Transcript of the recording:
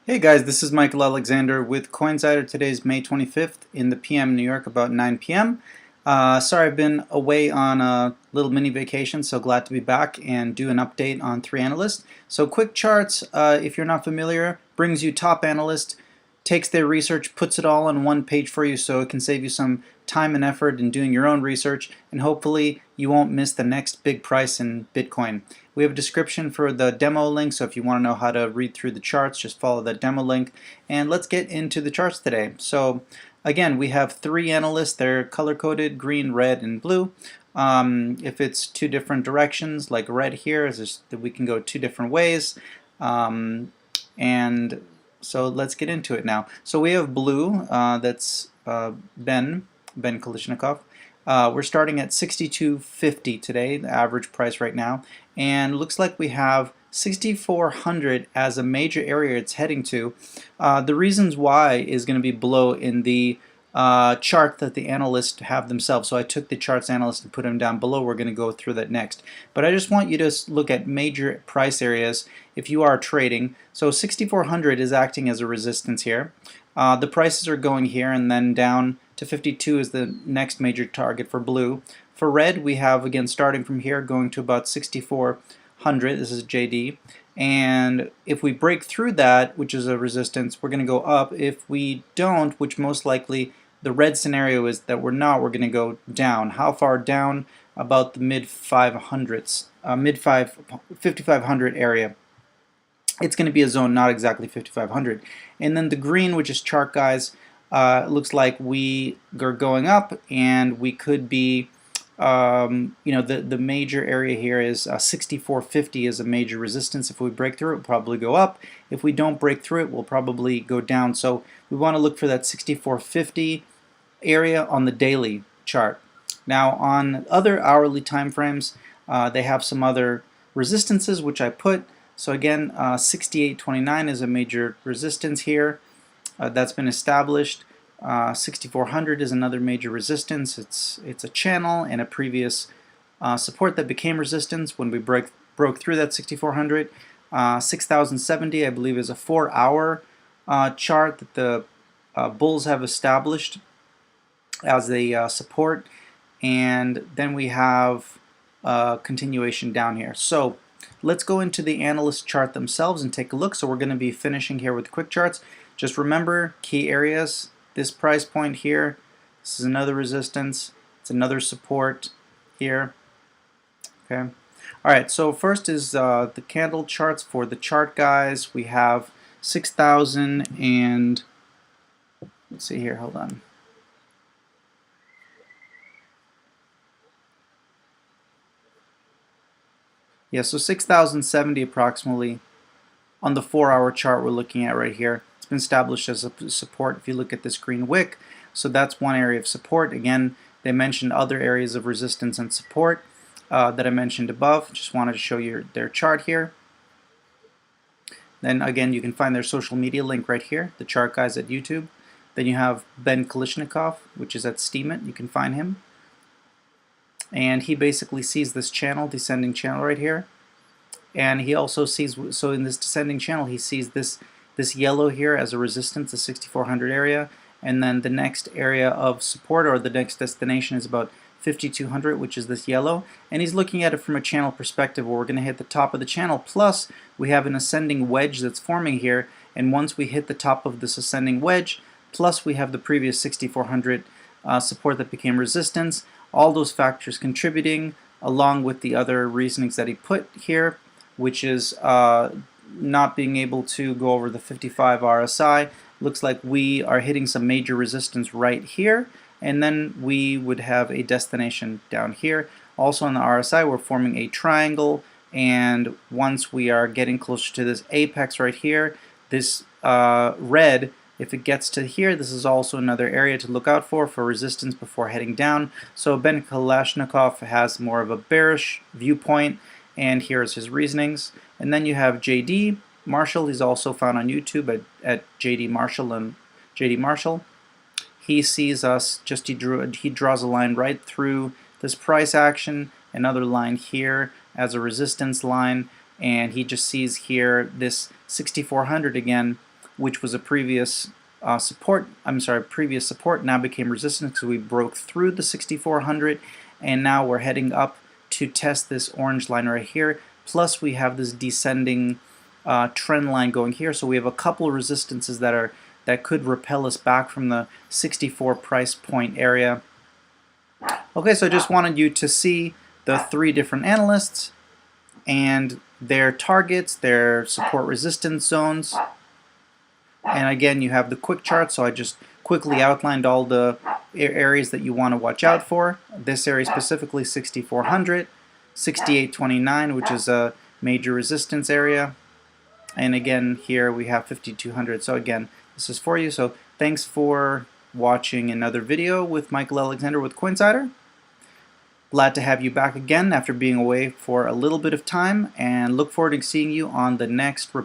Hey guys, this is Michael Alexander with CoinSider. Today's May 25th in the PM New York, about 9 p.m. Sorry I've been away on a little mini vacation, so glad to be back and do an update on 3 analysts. So quick charts, if you're not familiar, brings you top analyst, takes their research, puts it all on one page for you so it can save you some time and effort in doing your own research, and hopefully you won't miss the next big price in Bitcoin. We have a description for the demo link, so if you want to know how to read through the charts, just follow that demo link. And let's get into the charts today. So again, we have 3 analysts. They're color-coded, green, red, and blue. If it's two different directions, like red here, we can go two different ways. And so let's get into it now. So we have blue, that's Ben Kalishnikov. We're starting at 62.50 today, the average price right now, and looks like we have 6,400 as a major area it's heading to. The reasons why is going to be below in the chart that the analysts have themselves. So I took the charts analyst and put them down below. We're going to go through that next. But I just want you to look at major price areas if you are trading. So 6,400 is acting as a resistance here. The prices are going here and then down to 52 is the next major target for blue. For red, we have, again, starting from here, going to about 6,400. This is JD. And if we break through that, which is a resistance, we're going to go up. If we don't, which most likely the red scenario is that we're not, we're going to go down. How far down? About the mid 500s, 5,500 area. It's going to be a zone, not exactly 5,500. And then the green, which is chart guys, looks like we are going up, and we could be, the major area here is 6,450 is a major resistance. If we break through it, we'll probably go up. If we don't break through it, we'll probably go down. So we want to look for that 6,450 area on the daily chart. Now on other hourly time frames, they have some other resistances which I put. So again, 68.29 is a major resistance here. That's been established. 6,400 is another major resistance. It's a channel and a previous support that became resistance when we broke through that 6,400. 6,070, I believe, is a 4-hour chart that the bulls have established as a support, and then we have continuation down here. So let's go into the analyst chart themselves and take a look. So we're going to be finishing here with quick charts. Just remember key areas, this price point here, this is another resistance, it's another support here. Okay. Alright, so first is the candle charts for the chart guys. We have 6,000 and, let's see here, hold on. Yeah, so 6,070 approximately on the 4-hour chart we're looking at right here. It's been established as a support if you look at this green wick. So that's one area of support. Again, they mentioned other areas of resistance and support that I mentioned above. Just wanted to show you their chart here. Then again, you can find their social media link right here, the chart guys at YouTube. Then you have Ben Kalishnikov, which is at Steemit. You can find him. And he basically sees this channel, descending channel right here. And he also sees, so in this descending channel, he sees this yellow here as a resistance, the 6,400 area. And then the next area of support, or the next destination, is about 5,200, which is this yellow. And he's looking at it from a channel perspective where we're going to hit the top of the channel. Plus, we have an ascending wedge that's forming here. And once we hit the top of this ascending wedge, plus we have the previous 6,400 support that became resistance, all those factors contributing, along with the other reasonings that he put here, which is not being able to go over the 55 RSI. Looks like we are hitting some major resistance right here, and then we would have a destination down here. Also on the RSI, we're forming a triangle, and once we are getting closer to this apex right here, this red, if it gets to here, this is also another area to look out for resistance before heading down. So Ben Kalashnikov has more of a bearish viewpoint, and here's his reasonings. And then you have JD Marshall. He's also found on YouTube at JD Marshall and JD Marshall. He sees us, he draws a line right through this price action, another line here as a resistance line, and he just sees here this 6,400 again which was a previous previous support, now became resistance because we broke through the 6400, and now we're heading up to test this orange line right here. Plus we have this descending trend line going here, so we have a couple of resistances that could repel us back from the 64 price point area. Okay, so I just wanted you to see the 3 different analysts and their targets, their support resistance zones. And again, you have the quick chart, so I just quickly outlined all the areas that you want to watch out for. This area specifically 6400, 6829, which is a major resistance area. And again, here we have 5200. So again, this is for you. So thanks for watching another video with Michael Alexander with Coinsider. Glad to have you back again after being away for a little bit of time, and look forward to seeing you on the next report.